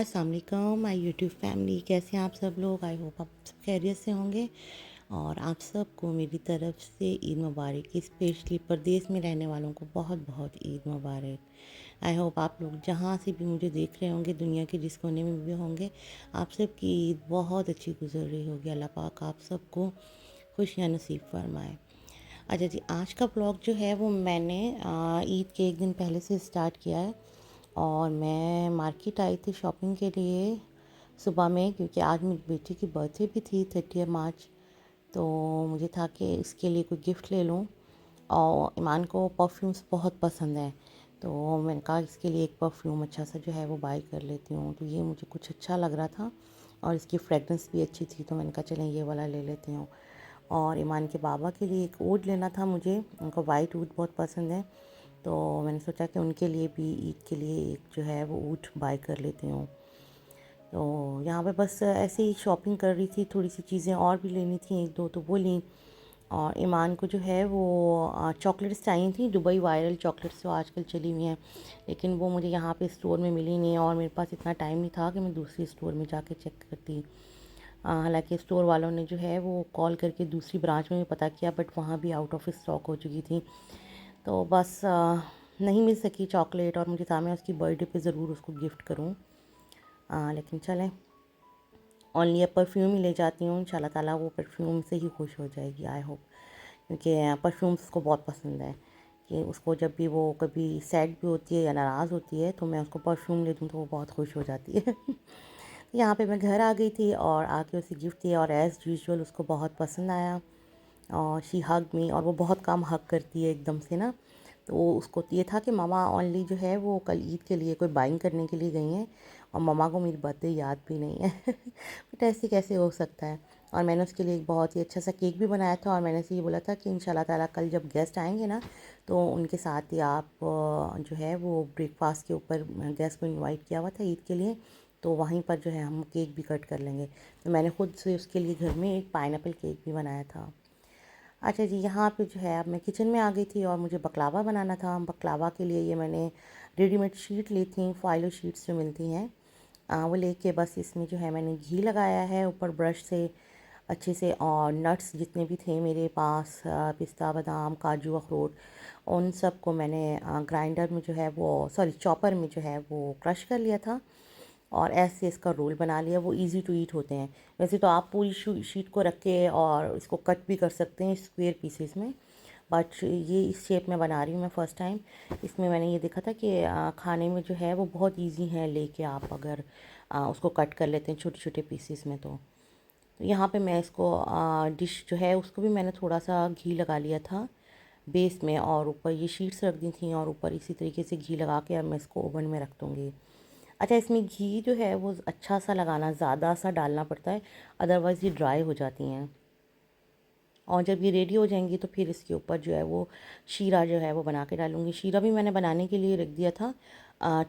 अस्सलाम वालेकुम my YouTube family. कैसे हैं आप सब लोग? आई होप आप सब खैरियत से होंगे। और आप सबको मेरी तरफ से ईद मुबारक। स्पेशली परदेश में रहने वालों को बहुत बहुत ईद मुबारक। आई होप आप लोग जहाँ से भी मुझे देख रहे होंगे, दुनिया के जिस कोने में भी होंगे, आप सबकी ईद बहुत अच्छी गुजर रही होगी। अल्लाह पाक आप सबको खुशियाँ नसीब फरमाए। अच्छा जी, आज का ब्लॉग जो है वो मैंने ईद के एक दिन पहले से स्टार्ट किया है। और मैं मार्केट आई थी शॉपिंग के लिए सुबह में, क्योंकि आज मेरी बेटी की बर्थडे भी थी 30 मार्च। तो मुझे था कि इसके लिए कोई गिफ्ट ले लूँ। और ईमान को परफ्यूम्स बहुत पसंद है, तो मैंने कहा इसके लिए एक परफ्यूम अच्छा सा जो है वो बाई कर लेती हूँ। तो ये मुझे कुछ अच्छा लग रहा था और इसकी फ्रेगरेंस भी अच्छी थी, तो मैंने कहा चलें ये वाला ले लेती हूँ। और ईमान के बाबा के लिए एक ऊद लेना था मुझे, उनको वाइट ऊद बहुत पसंद है। तो मैंने सोचा कि उनके लिए भी ईद के लिए एक जो है वो ऊँट बाय कर लेती हूँ। तो यहाँ पे बस ऐसे ही शॉपिंग कर रही थी, थोड़ी सी चीज़ें और भी लेनी थी, एक दो तो वो ली। और ईमान को जो है वो चॉकलेट्स चाहिए थी, दुबई वायरल चॉकलेट्स जो आजकल चली हुई हैं, लेकिन वो मुझे यहाँ पे स्टोर में मिली नहीं और मेरे पास इतना टाइम नहीं था कि मैं दूसरी स्टोर में जाके चेक करती। हालांकि स्टोर वालों ने जो है वो कॉल करके दूसरी ब्रांच में भी पता किया, बट वहाँ भी आउट ऑफ स्टॉक हो चुकी थी। तो बस नहीं मिल सकी चॉकलेट, और मुझे था मैं उसकी बर्थडे पे ज़रूर उसको गिफ्ट करूँ। लेकिन चलें, ओनली अब परफ्यूम ही ले जाती हूँ। इंशाल्लाह ताला वो परफ्यूम से ही खुश हो जाएगी, आई होप। क्योंकि परफ्यूम्स उसको बहुत पसंद है कि उसको जब भी वो कभी सैड भी होती है या नाराज़ होती है तो मैं उसको परफ्यूम ले दूँ तो वो बहुत खुश हो जाती है। यहाँ पे मैं घर आ गई थी और आके उसे गिफ्ट दिया, और एज़ यूजुअल उसको बहुत पसंद आया। और शी हग मी, और वो बहुत कम हग करती है एकदम से ना। तो उसको ये था कि मामा ओनली जो है वो कल ईद के लिए कोई बाइंग करने के लिए गई हैं और मामा को मेरी बर्थडे याद भी नहीं है। बट ऐसे कैसे हो सकता है। और मैंने उसके लिए एक बहुत ही अच्छा सा केक भी बनाया था, और मैंने उसे ये बोला था कि इंशाल्लाह ताला कल जब गेस्ट आएंगे ना, तो उनके साथ ही आप जो है वो ब्रेकफास्ट के ऊपर गेस्ट को इनवाइट किया हुआ था ईद के लिए, तो वहीं पर जो है हम केक भी कट कर लेंगे। तो मैंने खुद से उसके लिए घर में एक पाइनएप्पल केक भी बनाया था। अच्छा जी, यहाँ पे जो है अब मैं किचन में आ गई थी और मुझे बकलावा बनाना था। बकलावा के लिए ये मैंने रेडीमेड शीट ली थी, फाइलो शीट्स जो मिलती हैं, वो लेके बस इसमें जो है मैंने घी लगाया है ऊपर ब्रश से अच्छे से। और नट्स जितने भी थे मेरे पास, पिस्ता बादाम काजू अखरोट, उन सब को मैंने ग्राइंडर में जो है वो सॉरी चॉपर में जो है वो क्रश कर लिया था। और ऐसे इसका रोल बना लिया। वो इजी टू ईट होते हैं। वैसे तो आप पूरी शीट को रख के और इसको कट भी कर सकते हैं स्क्वायर पीसेस में, बट ये इस शेप में बना रही हूँ मैं फ़र्स्ट टाइम। इसमें मैंने ये देखा था कि खाने में जो है वो बहुत इजी है लेके, आप अगर उसको कट कर लेते हैं छोटे छोटे पीसेस में। तो यहाँ पे मैं इसको डिश जो है उसको भी मैंने थोड़ा सा घी लगा लिया था बेस में, और ऊपर ये शीट्स रख दी थी, और ऊपर इसी तरीके से घी लगा के अब मैं इसको ओवन में रख दूँगी। अच्छा, इसमें घी जो है वो अच्छा सा लगाना, ज़्यादा सा डालना पड़ता है, अदरवाइज़ ये ड्राई हो जाती हैं। और जब ये रेडी हो जाएंगी तो फिर इसके ऊपर जो है वो शीरा जो है वो बना के डालूँगी। शीरा भी मैंने बनाने के लिए रख दिया था।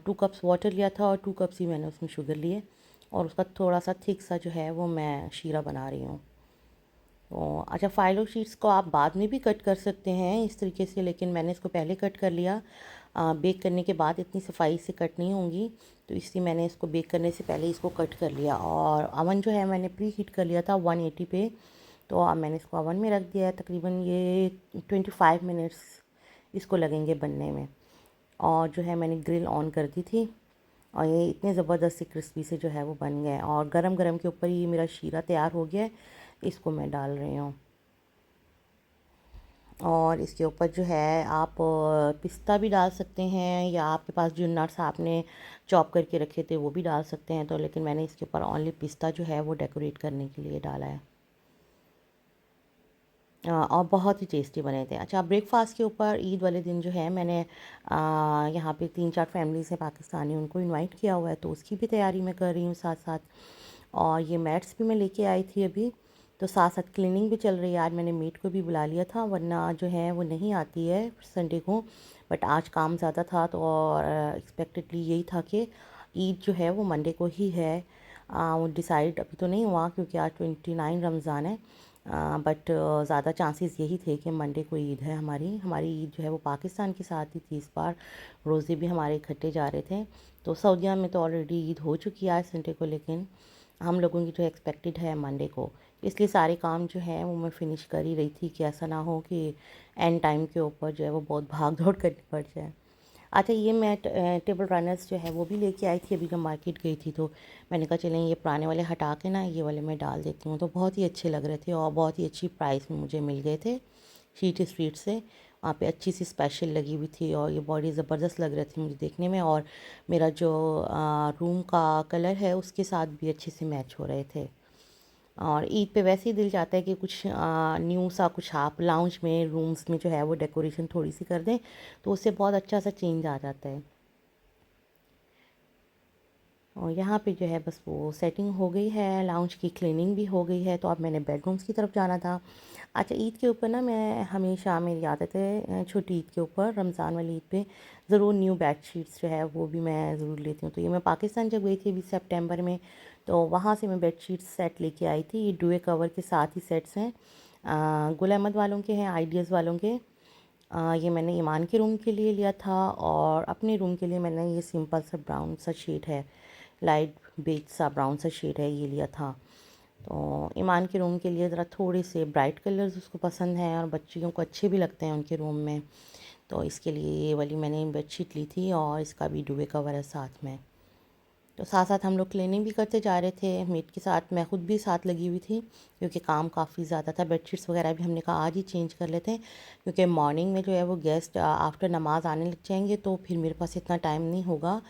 2 कप्स वाटर लिया था और 2 कप्स ही मैंने उसमें शुगर लिए, और उसका थोड़ा सा थिक सा जो है वो मैं शीरा बना रही हूँ। तो अच्छा, फाइलो शीट्स को आप बाद में भी कट कर सकते हैं इस तरीके से, लेकिन मैंने इसको पहले कट कर लिया। बेक करने के बाद इतनी सफाई से कट नहीं होंगी, तो इसलिए मैंने इसको बेक करने से पहले इसको कट कर लिया। और अवन जो है मैंने प्री हीट कर लिया था 180 पे। तो अब मैंने इसको अवन में रख दिया है। तकरीबन ये 25 मिनट्स इसको लगेंगे बनने में। और जो है मैंने ग्रिल ऑन कर दी थी, और ये इतने ज़बरदस्त से क्रिस्पी से जो है वो बन गए। और गरम गरम के ऊपर ये मेरा शीरा तैयार हो गया है, इसको मैं डाल रही हूँ। और इसके ऊपर जो है आप पिस्ता भी डाल सकते हैं, या आपके पास जो नट्स आपने चॉप करके रखे थे वो भी डाल सकते हैं। तो लेकिन मैंने इसके ऊपर ओनली पिस्ता जो है वो डेकोरेट करने के लिए डाला है। और बहुत ही टेस्टी बने थे। अच्छा, ब्रेकफास्ट के ऊपर ईद वाले दिन जो है मैंने यहाँ पे 3-4 फैमिलीज़ हैं पाकिस्तानी, उनको इनवाइट किया हुआ है, तो उसकी भी तैयारी मैं कर रही हूँ साथ साथ। और ये मैट्स भी मैं लेके आई थी अभी, तो साथ साथ क्लीनिंग भी चल रही है। आज मैंने मेड को भी बुला लिया था, वरना जो है वो नहीं आती है संडे को, बट आज काम ज़्यादा था तो और एक्सपेक्टेडली यही था कि ईद जो है वो मंडे को ही है। वो डिसाइड अभी तो नहीं हुआ क्योंकि आज 29 रमज़ान है, बट ज़्यादा चांसेस यही थे कि मंडे को ईद है हमारी ईद जो है वो पाकिस्तान के साथ ही थी इस बार। रोज़े भी हमारे इकट्ठे जा रहे थे। तो सऊदीया में तो ऑलरेडी ईद हो चुकी है आज संडे को, लेकिन हम लोगों की जो एक्सपेक्टेड है मंडे को, इसलिए सारे काम जो है वो मैं फ़िनिश कर ही रही थी कि ऐसा ना हो कि एंड टाइम के ऊपर जो है वो बहुत भाग दौड़ करनी पड़ जाए। अच्छा, ये मैं टेबल रनर्स जो है वो भी लेके आई थी अभी जब मार्केट गई थी, तो मैंने कहा चलें ये पुराने वाले हटा के ना ये वाले मैं डाल देती हूँ। तो बहुत ही अच्छे लग रहे थे और बहुत ही अच्छी प्राइस में मुझे मिल गए थे शीट स्ट्रीट से। वहाँ पे अच्छी सी स्पेशल लगी हुई थी और ये बॉडी ज़बरदस्त लग रही थी मुझे देखने में, और मेरा जो रूम का कलर है उसके साथ भी अच्छे से मैच हो रहे थे। और ईद पे वैसे ही दिल चाहता है कि कुछ न्यू सा कुछ आप लाउंज में रूम्स में जो है वो डेकोरेशन थोड़ी सी कर दें, तो उससे बहुत अच्छा सा चेंज आ जाता है। और यहाँ पे जो है बस वो सेटिंग हो गई है, लाउंज की क्लीनिंग भी हो गई है, तो अब मैंने बेडरूम्स की तरफ जाना था। अच्छा, ईद के ऊपर ना मैं हमेशा, मेरी आदत है छोटी ईद के ऊपर, रमज़ान वाली ईद पे ज़रूर न्यू बेड शीट्स जो है वो भी मैं ज़रूर लेती हूँ। तो ये मैं पाकिस्तान जब गई थी अभी सितंबर में, तो वहाँ से मैं बेड शीट्स सेट लेके आई थी। ये डुए कवर के साथ ही सेट्स हैं, गुल अहमद वालों के हैं, आइडियाज़ वालों के। ये मैंने ईमान के रूम के लिए लिया था, और अपने रूम के लिए मैंने ये सिंपल सा ब्राउन सा शेड है, लाइट बेज सा ब्राउन सा शेड है, ये लिया था। तो ईमान के रूम के लिए ज़रा थोड़े से ब्राइट कलर्स उसको पसंद हैं और बच्चियों को अच्छे भी लगते हैं उनके रूम में, तो इसके लिए ये वाली मैंने बेडशीट ली थी और इसका भी डुवे कवर है साथ में। तो साथ साथ हम लोग क्लीनिंग भी करते जा रहे थे, मेड के साथ मैं ख़ुद भी साथ लगी हुई थी क्योंकि काम काफ़ी ज़्यादा था। बेडशीट्स वगैरह भी हमने कहा आज ही चेंज कर लेते हैं क्योंकि मॉर्निंग में जो है वो गेस्ट आफ्टर नमाज़ आने लग जाएंगे, तो फिर मेरे पास इतना टाइम नहीं होगा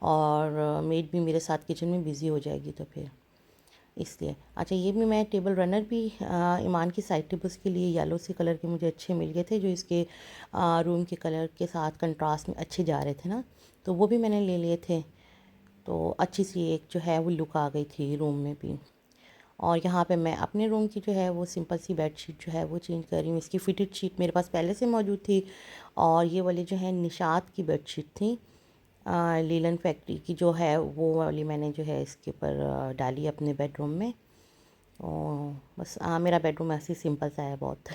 और मेड भी मेरे साथ किचन में बिज़ी हो जाएगी, तो फिर इसलिए। अच्छा, ये भी मैं टेबल रनर भी ईमान की साइड टेबल्स के लिए येलो से कलर के मुझे अच्छे मिल गए थे, जो इसके रूम के कलर के साथ कंट्रास्ट में अच्छे जा रहे थे ना, तो वो भी मैंने ले लिए थे। तो अच्छी सी एक जो है वो लुक आ गई थी रूम में भी। और यहाँ पे मैं अपने रूम की जो है वो सिंपल सी बेडशीट जो है वो चेंज कर रही हूँ। इसकी फिटेड शीट मेरे पास पहले से मौजूद थी, और ये वाली जो है निशात की बेडशीट थी, लीलन फैक्ट्री की जो है वो वाली मैंने जो है इसके ऊपर डाली अपने बेडरूम में। और बस मेरा बेडरूम ऐसे ही सिंपल सा है बहुत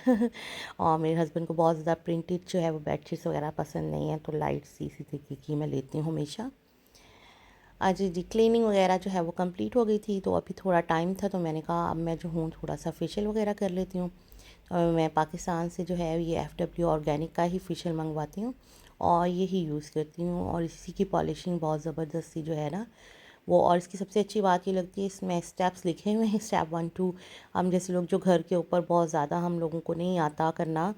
और मेरे हस्बैंड को बहुत ज़्यादा प्रिंटेड जो है वो बेडशीट्स वगैरह पसंद नहीं है, तो लाइट सी इसी तरीके की मैं लेती हूँ हमेशा। आज जी क्लीनिंग वगैरह जो है वो कंप्लीट हो गई थी, तो अभी थोड़ा टाइम था, तो मैंने कहा अब मैं जो हूँ थोड़ा सा फेशियल वगैरह कर लेती हूँ। तो मैं पाकिस्तान से जो है ये FW ऑर्गेनिक का ही फेशियल मंगवाती हूँ और यही यूज़ करती हूँ, और इसी की पॉलिशिंग बहुत ज़बरदस्ती जो है ना वो। और इसकी सबसे अच्छी बात ये लगती है, इसमें स्टेप्स लिखे हुए हैं, स्टेप 1 2। हम जैसे लोग जो घर के ऊपर बहुत ज़्यादा हम लोगों को नहीं आता करना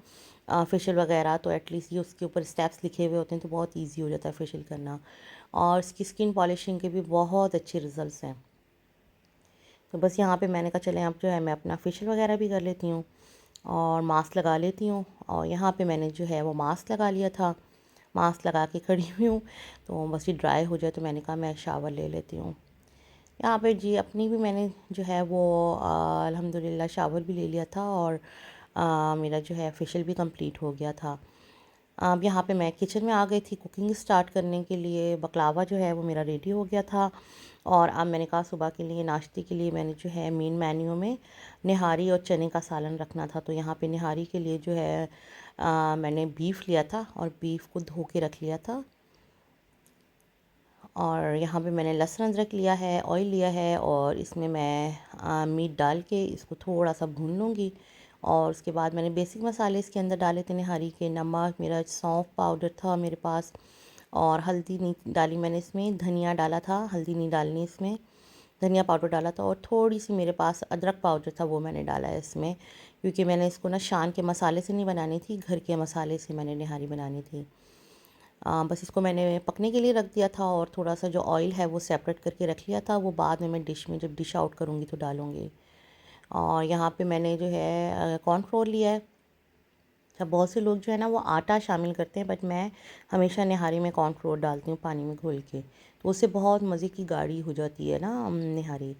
फेशियल वगैरह, तो एटलीस्ट ये उसके ऊपर स्टेप्स लिखे हुए होते हैं तो बहुत इजी हो जाता है फेशियल करना। और इसकी स्किन पॉलिशिंग के भी बहुत अच्छे रिज़ल्ट्स हैं। तो बस यहाँ पे मैंने कहा चले अब जो है मैं अपना फेशियल वगैरह भी कर लेती हूँ और मास्क लगा लेती हूँ। और यहाँ पे मैंने जो है वो मास्क लगा लिया था, मास्क लगा के खड़ी हुई हूँ, तो बस ये ड्राई हो जाए तो मैंने कहा मैं शावर ले लेती हूँ। यहाँ पे जी अपनी भी मैंने जो है वो अल्हम्दुलिल्लाह शावर भी ले लिया था, और मेरा जो है फेशियल भी कंप्लीट हो गया था। अब यहाँ पे मैं किचन में आ गई थी कुकिंग स्टार्ट करने के लिए। बकलावा जो है वो मेरा रेडी हो गया था, और अब मैंने कहा सुबह के लिए नाश्ते के लिए मैंने जो है मेन मेन्यू में निहारी और चने का सालन रखना था। तो यहाँ पे निहारी के लिए जो है मैंने बीफ लिया था और बीफ को धो के रख लिया था। और यहाँ पे मैंने लहसुन अदरक लिया है, ऑयल लिया है, और इसमें मैं मीट डाल के इसको थोड़ा सा भून लूँगी। और उसके बाद मैंने बेसिक मसाले इसके अंदर डाले थे निहारी के, नमक, मेरा सौंफ पाउडर था मेरे पास, और हल्दी नहीं डाली मैंने इसमें, धनिया डाला था, हल्दी नहीं डालनी इसमें, धनिया पाउडर डाला था, और थोड़ी सी मेरे पास अदरक पाउडर था वो मैंने डाला है इसमें, क्योंकि मैंने इसको ना शान के मसाले से नहीं बनानी थी, घर के मसाले से मैंने निहारी बनानी थी। बस इसको मैंने पकने के लिए रख दिया था, और थोड़ा सा जो ऑयल है वो सेपरेट करके रख लिया था, वो बाद में मैं डिश में जब डिश आउट करूँगी तो डालूँगी। और यहाँ पे मैंने जो है कॉर्नफ्लोर लिया है। अच्छा, बहुत से लोग जो है ना वो आटा शामिल करते हैं, बट मैं हमेशा निहारी में कॉर्नफ्लोर डालती हूँ पानी में घोल के, तो उससे बहुत मज़े की गाढ़ी हो जाती है ना निहारी।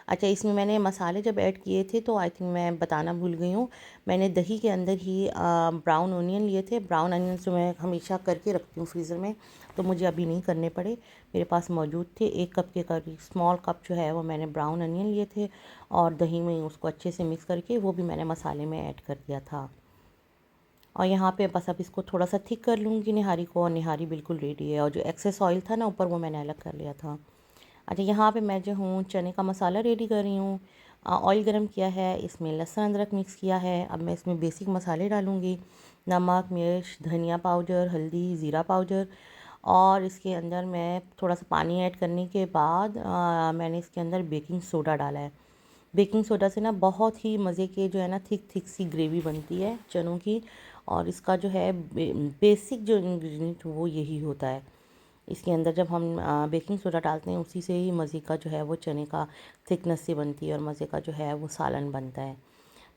अच्छा, इसमें मैंने मसाले जब ऐड किए थे तो आई थिंक मैं बताना भूल गई हूँ, मैंने दही के अंदर ही ब्राउन अनियन लिए थे। ब्राउन अनियन जो मैं हमेशा करके रखती हूँ फ्रीज़र में, तो मुझे अभी नहीं करने पड़े, मेरे पास मौजूद थे। 1 कप के करीब स्मॉल कप जो है वो मैंने ब्राउन अनियन लिए थे और दही में उसको अच्छे से मिक्स करके वो भी मैंने मसाले में ऐड कर दिया था। और यहाँ पे बस अब इसको थोड़ा सा थिक कर लूँगी निहारी को, और निहारी बिल्कुल रेडी है। और जो एक्सेस ऑयल था ना ऊपर, वो मैंने अलग कर लिया था। अच्छा, यहाँ पे मैं जो हूँ चने का मसाला रेडी कर रही हूँ। ऑयल गरम किया है, इसमें लहसुन अदरक मिक्स किया है। अब मैं इसमें बेसिक मसाले डालूँगी, नमक, मिर्च, धनिया पाउडर, हल्दी, ज़ीरा पाउडर। और इसके अंदर मैं थोड़ा सा पानी ऐड करने के बाद मैंने इसके अंदर बेकिंग सोडा डाला है। बेकिंग सोडा से ना बहुत ही मज़े के जो है ना थिक थिक सी ग्रेवी बनती है चनों की। और इसका जो है बेसिक जो इंग्रेडिएंट वो यही होता है। इसके अंदर जब हम बेकिंग सोडा डालते हैं, उसी से ही मज़े का जो है वो चने का थिकनेस से बनती है और मज़े का जो है वो सालन बनता है।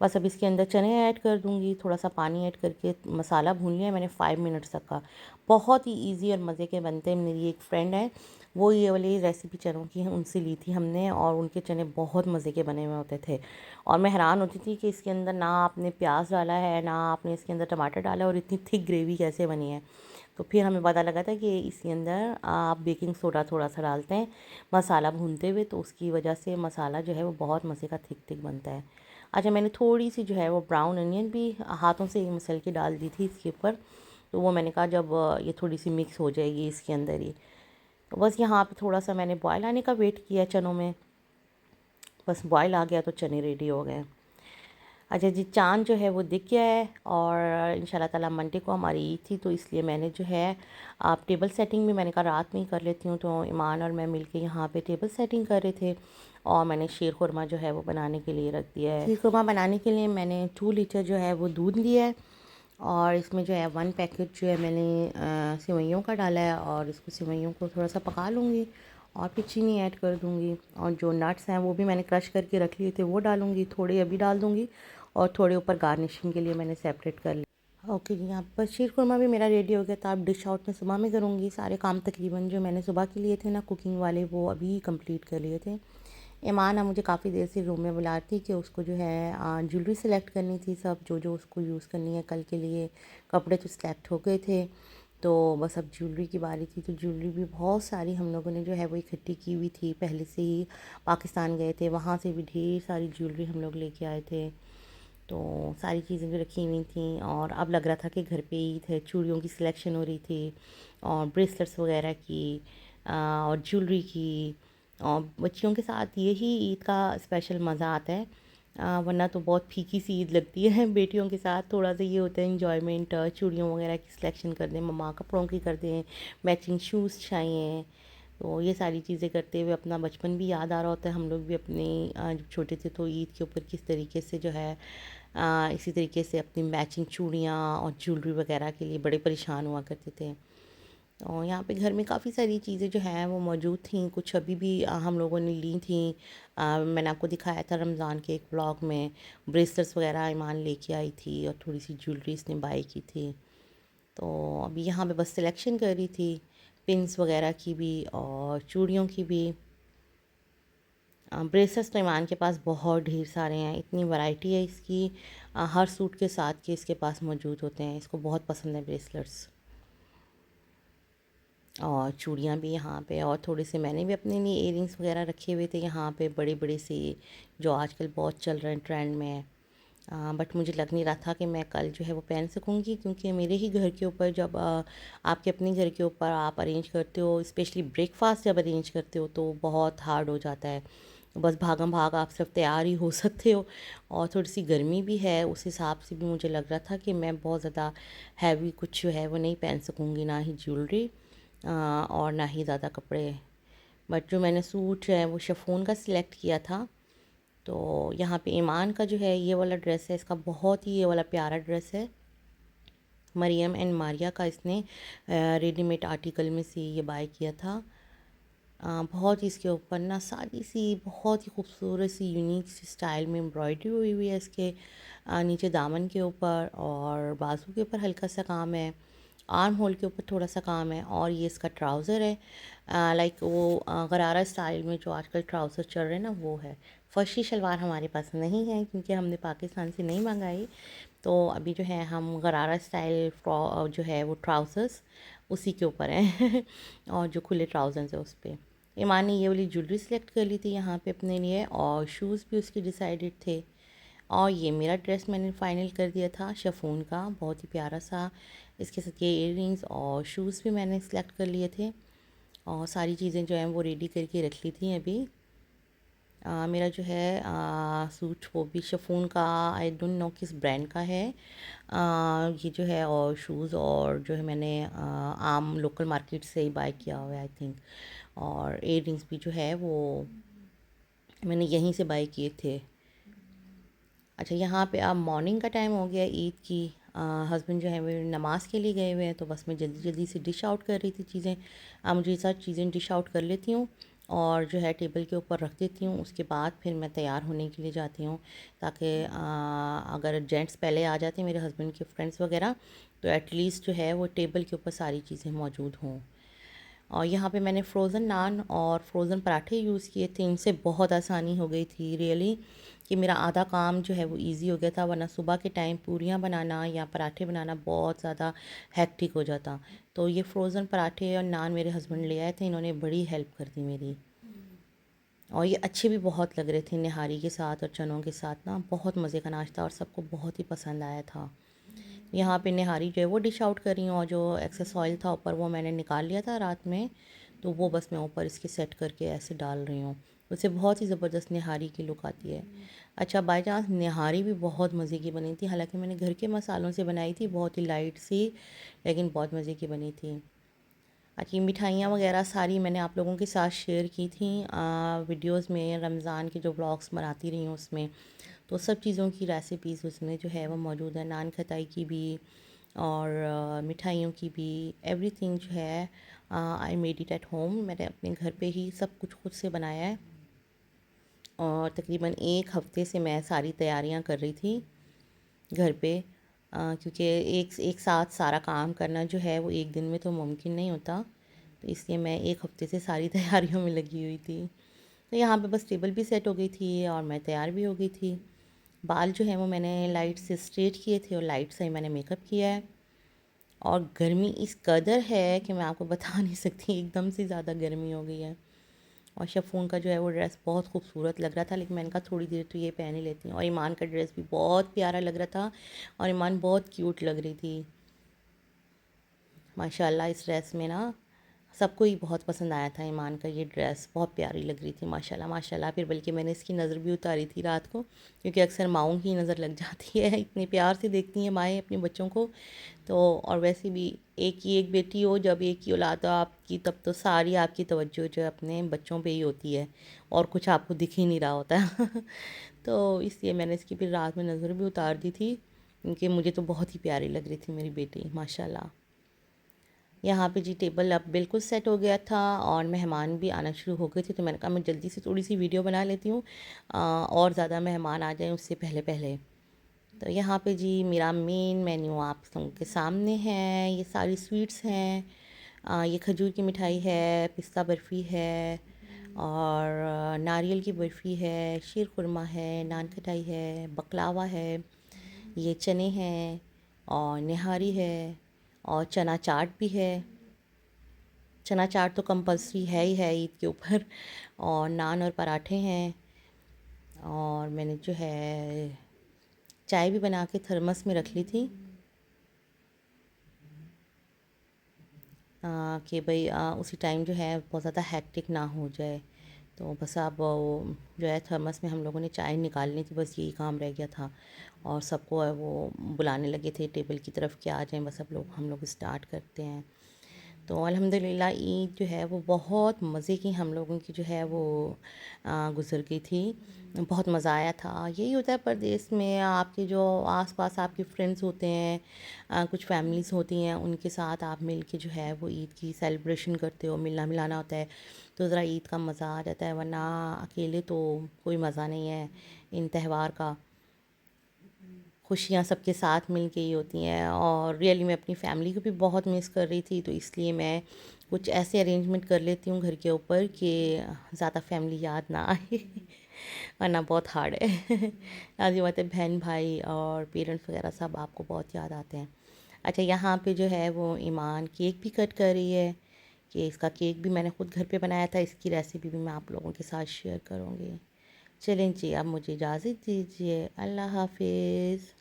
बस अब इसके अंदर चने ऐड कर दूँगी, थोड़ा सा पानी ऐड करके मसाला भून लिया मैंने 5 मिनट्स तक का। बहुत ही ईज़ी और मज़े के बनते हैं। मेरी एक फ्रेंड है, वो ये वाली रेसिपी चनों की है, उनसे ली थी हमने, और उनके चने बहुत मज़े के बने हुए होते थे। और मैं हैरान होती थी कि इसके अंदर ना आपने प्याज डाला है, ना आपने इसके अंदर टमाटर डाला है, और इतनी थिक ग्रेवी कैसे बनी है। तो फिर हमें पता लगा था कि इसके अंदर आप बेकिंग सोडा थोड़ा सा डालते हैं मसाला भूनते हुए, तो उसकी वजह से मसाला जो है वो बहुत मज़े का थिक थिक बनता है। अच्छा, मैंने थोड़ी सी जो है वो ब्राउन अनियन भी हाथों से ही मसल के डाल दी थी इसके ऊपर। तो वो मैंने कहा जब ये थोड़ी सी मिक्स हो जाएगी इसके अंदर ही, तो बस यहाँ पे थोड़ा सा मैंने बॉयल आने का वेट किया चनों में। बस बॉयल आ गया तो चने रेडी हो गए। अच्छा जी, चाँद जो है वो दिख गया है, और इंशाल्लाह ताला मंडे को हमारी ईद थी, तो इसलिए मैंने जो है आप टेबल सेटिंग भी मैंने कहा रात में ही कर लेती हूँ। तो ईमान और मैं मिलके यहाँ पे टेबल सेटिंग कर रहे थे, और मैंने शीर खुरमा जो है वो बनाने के लिए रख दिया है। शीर खुरमा बनाने के लिए मैंने 2 लीटर जो है वो दूध लिया है, और इसमें जो है 1 पैकेट जो है मैंने सेवइयों का डाला है, और इसको सेवइयों को थोड़ा सा पका लूँगी और फिर चीनी ऐड कर दूँगी। और जो नट्स हैं वो भी मैंने क्रश करके रख लिए थे, वो डालूँगी, थोड़े अभी डाल दूँगी, और थोड़े ऊपर गार्निशिंग के लिए मैंने सेपरेट कर लिया। ओके जी, यहाँ पर शीर खुरमा भी मेरा रेडी हो गया था। अब डिश आउट में सुबह में करूँगी। सारे काम तकरीबन जो मैंने सुबह के लिए थे ना कुकिंग वाले, वो अभी कंप्लीट कर लिए थे। ईमान अब मुझे काफ़ी देर से रूम में बुला रही थी कि उसको जो है ज्वेलरी सेलेक्ट करनी थी, सब जो जो उसको यूज़ करनी है कल के लिए। कपड़े तो सेलेक्ट हो गए थे, तो बस अब ज्वेलरी की बारी थी। तो ज्वेलरी भी बहुत सारी हम लोगों ने जो है वो इकट्ठी की हुई थी, पहले से ही पाकिस्तान गए थे, वहाँ से भी ढेर सारी ज्वेलरी हम लोग लेके आए थे। तो सारी चीज़ें भी रखी हुई थी, और अब लग रहा था कि घर पे ईद है। चूड़ियों की सिलेक्शन हो रही थी, और ब्रेसलेट्स वगैरह की, और ज्वेलरी की। और बच्चियों के साथ यही ईद का स्पेशल मज़ा आता है, वरना तो बहुत फीकी सी ईद लगती है। बेटियों के साथ थोड़ा सा ये होता है इंजॉयमेंट, चूड़ियों वगैरह की सिलेक्शन कर दें, मम्मा कपड़ों की कर दें, मैचिंग शूज़ चाहिए। तो ये सारी चीज़ें करते हुए अपना बचपन भी याद आ रहा होता है। हम लोग भी अपने जब छोटे थे तो ईद के ऊपर किस तरीके से जो है इसी तरीके से अपनी मैचिंग चूड़ियाँ और ज्वेलरी वगैरह के लिए बड़े परेशान हुआ करते थे। और यहाँ पे घर में काफ़ी सारी चीज़ें जो हैं वो मौजूद थी, कुछ अभी भी हम लोगों ने ली थी। मैंने आपको दिखाया था रमज़ान के एक व्लॉग में, ब्रेसलेट्स वगैरह ईमान लेके आई थी, और थोड़ी सी ज्वेलरी इसने बाई की थी। तो अभी यहाँ पे बस सिलेक्शन कर रही थी, पिन्स वगैरह की भी और चूड़ियों की भी। ब्रेसलेट्स तो ईमान के पास बहुत ढेर सारे हैं, इतनी वैरायटी है इसकी। हर सूट के साथ के इसके पास मौजूद होते हैं, इसको बहुत पसंद है ब्रेसलेट्स। और चूड़ियाँ भी यहाँ पे, और थोड़े से मैंने भी अपने लिए इयररिंग्स वगैरह रखे हुए थे यहाँ पे, बड़े बड़े से, जो आजकल बहुत चल रहे हैं, ट्रेंड में है। बट मुझे लग नहीं रहा था कि मैं कल जो है वो पहन सकूँगी, क्योंकि मेरे ही घर के ऊपर जब आपके अपने घर के ऊपर आप अरेंज करते हो, स्पेशली ब्रेकफास्ट जब अरेंज करते हो, तो बहुत हार्ड हो जाता है। तो बस भागम भाग आप सब तैयार ही हो सकते हो, और थोड़ी सी गर्मी भी है, उस हिसाब से भी मुझे लग रहा था कि मैं बहुत ज़्यादा हैवी कुछ जो है वो नहीं पहन सकूँगी, ना ही ज्वेलरी और ना ही ज़्यादा कपड़े। बट जो मैंने सूट है वो शिफॉन का सिलेक्ट किया था। तो यहाँ पे ईमान का जो है ये वाला ड्रेस है, इसका बहुत ही ये वाला प्यारा ड्रेस है। मरियम एंड मारिया का इसने रेडीमेड आर्टिकल में से ये बाय किया था। बहुत ही इसके ऊपर ना सादी सी बहुत ही खूबसूरत सी यूनिक सी स्टाइल में एम्ब्रॉयडरी हुई हुई है इसके नीचे दामन के ऊपर, और बाजू के ऊपर हल्का सा काम है। आर्म होल के ऊपर थोड़ा सा काम है, और ये इसका ट्राउज़र है। लाइक वो गरारा स्टाइल में जो आजकल ट्राउज़र चल रहे हैं ना, वो है। फर्शी शलवार हमारे पास नहीं है क्योंकि हमने पाकिस्तान से नहीं मंगाई। तो अभी जो है हम गरारा स्टाइल जो है वो ट्राउज़र्स उसी के ऊपर हैं और जो खुले ट्राउज़र्स है उस पर। ईमान ने ये वाली ज्वेलरी सेलेक्ट कर ली थी यहाँ पे अपने लिए, और शूज़ भी उसके डिसाइडेड थे। और ये मेरा ड्रेस मैंने फ़ाइनल कर दिया था शिफॉन का, बहुत ही प्यारा सा। इसके साथ ये इयररिंग्स और शूज़ भी मैंने सेलेक्ट कर लिए थे, और सारी चीज़ें जो हैं वो रेडी करके रख ली थी अभी। मेरा जो है सूट वो भी शिफॉन का, आई डोंट नो किस ब्रांड का है। ये जो है, और शूज़ और जो है मैंने आम लोकल मार्केट से ही बाय किया हुआ है आई थिंक। और इयररिंग्स भी जो है वो मैंने यहीं से बाय किए थे। अच्छा, यहाँ पे अब मॉर्निंग का टाइम हो गया ईद की। हस्बैंड जो है वो नमाज़ के लिए गए हुए हैं, तो बस मैं जल्दी जल्दी से डिश आउट कर रही थी चीज़ें। मुझे ये सारी चीज़ें डिश आउट कर लेती हूँ और जो है टेबल के ऊपर रख देती हूँ। उसके बाद फिर मैं तैयार होने के लिए जाती हूँ, ताकि अगर जेंट्स पहले आ जाते हैं मेरे हस्बैंड के फ्रेंड्स वगैरह, तो एटलीस्ट जो है वो टेबल के ऊपर सारी चीज़ें मौजूद हों। और यहाँ पे मैंने फ्रोज़न नान और फ्रोज़न पराठे यूज़ किए थे। इनसे बहुत आसानी हो गई थी रियली, कि मेरा आधा काम जो है वो इजी हो गया था, वरना सुबह के टाइम पूरियाँ बनाना या पराठे बनाना बहुत ज़्यादा हेक्टिक हो जाता। तो ये फ्रोज़न पराठे और नान मेरे हस्बैंड ले आए थे, इन्होंने बड़ी हेल्प कर दी मेरी। और ये अच्छे भी बहुत लग रहे थे निहारी के साथ और चनों के साथ ना, बहुत मज़े का नाश्ता, और सबको बहुत ही पसंद आया था। यहाँ पे निहारी जो है वो डिश आउट कर रही हूँ, और जो एक्सेस ऑयल था ऊपर वो मैंने निकाल लिया था रात में, तो वो बस मैं ऊपर इसके सेट करके ऐसे डाल रही हूँ। उससे बहुत ही ज़बरदस्त निहारी की लुक आती है। अच्छा, बाय चांस निहारी भी बहुत मज़े की बनी थी, हालांकि मैंने घर के मसालों से बनाई थी, बहुत ही लाइट सी, लेकिन बहुत मज़े की बनी थी। अच्छा, मिठाइयाँ वगैरह सारी मैंने आप लोगों के साथ शेयर की थी वीडियोस में, रमज़ान के जो व्लॉग्स बनाती रही हूँ उसमें। तो सब चीज़ों की रेसिपीज़ उसमें जो है वो मौजूद है, नान खटाई की भी और मिठाइयों की भी। एवरीथिंग जो है I made it at home, मैंने अपने घर पे ही सब कुछ खुद से बनाया है। और तकरीबन एक हफ़्ते से मैं सारी तैयारियां कर रही थी घर पे, क्योंकि एक एक साथ सारा काम करना जो है वो एक दिन में तो मुमकिन नहीं होता, तो इसलिए मैं एक हफ़्ते से सारी तैयारियों में लगी हुई थी। तो यहाँ पे बस टेबल भी सेट हो गई थी और मैं तैयार भी हो गई थी। बाल जो है वो मैंने लाइट से स्ट्रेट किए थे और लाइट से ही मैंने मेकअप किया है। और गर्मी इस कदर है कि मैं आपको बता नहीं सकती, एकदम से ज़्यादा गर्मी हो गई है। और शिफॉन का जो है वो ड्रेस बहुत खूबसूरत लग रहा था, लेकिन मैंने कहा थोड़ी देर तो ये पहन ही लेती हूँ। और ईमान का ड्रेस भी बहुत प्यारा लग रहा था, और ईमान बहुत क्यूट लग रही थी माशाल्लाह इस ड्रेस में ना। सबको ही बहुत पसंद आया था ईमान का ये ड्रेस, बहुत प्यारी लग रही थी माशाल्लाह माशाल्लाह। फिर बल्कि मैंने इसकी नज़र भी उतारी थी रात को, क्योंकि अक्सर माओं की नज़र लग जाती है, इतने प्यार से देखती हैं माएँ अपने बच्चों को। तो और वैसे भी एक ही एक बेटी हो, जब एक ही औलाद हो आपकी, तब तो सारी आपकी तवज्जो जो है अपने बच्चों पे ही होती है, और कुछ आपको दिख ही नहीं रहा होता है तो इसलिए मैंने इसकी फिर रात में नज़र भी उतार दी थी, क्योंकि मुझे तो बहुत ही प्यारी लग रही थी मेरी बेटी माशाल्लाह। यहाँ पे जी टेबल अब बिल्कुल सेट हो गया था, और मेहमान भी आना शुरू हो गए थे, तो मैंने कहा मैं जल्दी से थोड़ी सी वीडियो बना लेती हूँ, और ज़्यादा मेहमान आ जाएं उससे पहले पहले। तो यहाँ पे जी मेरा मेन मेन्यू आप लोगों के सामने है। ये सारी स्वीट्स हैं, ये खजूर की मिठाई है, पिस्ता बर्फ़ी है, और नारियल की बर्फ़ी है, शीर खुरमा है, नान खटाई है, बकलावा है, ये चने हैं, और निहारी है, और चना चाट भी है। चना चाट तो कंपलसरी है ही है ईद के ऊपर। और नान और पराठे हैं, और मैंने जो है चाय भी बना के थर्मस में रख ली थी, कि भाई उसी टाइम जो है बहुत ज़्यादा हैक्टिक ना हो जाए। तो बस अब वो जो है थर्मस में हम लोगों ने चाय निकालनी थी, बस यही काम रह गया था। और सबको वो बुलाने लगे थे टेबल की तरफ कि आ जाएं, बस अब हम लोग स्टार्ट करते हैं। तो अल्हम्दुलिल्लाह ईद जो है वो बहुत मज़े की हम लोगों की जो है वो गुज़र गई थी। बहुत मज़ा आया था। यही होता है परदेस में, आपके जो आस-पास आपके फ्रेंड्स होते हैं, कुछ फैमिलीज़ होती हैं, उनके साथ आप मिल के जो है वो ईद की सेलिब्रेशन करते हो, मिलना मिलाना होता है, तो ज़रा ईद का मज़ा आ जाता है, वरना अकेले तो कोई मज़ा नहीं है इन त्यौहार का। खुशियाँ सबके साथ मिल के ही होती हैं। और रियली मैं अपनी फैमिली को भी बहुत मिस कर रही थी, तो इसलिए मैं कुछ ऐसे अरेंजमेंट कर लेती हूँ घर के ऊपर कि ज़्यादा फैमिली याद ना आए वरना बहुत हार्ड है लाज़िम बात है, बहन भाई और पेरेंट्स वगैरह सब आपको बहुत याद आते हैं। अच्छा, यहाँ पे जो है वो ईमान केक भी कट कर रही है, कि इसका केक भी मैंने खुद घर पे बनाया था, इसकी रेसिपी भी मैं आप लोगों के साथ शेयर करूँगी। चलें जी, अब मुझे इजाज़त दीजिए, अल्लाह हाफिज़।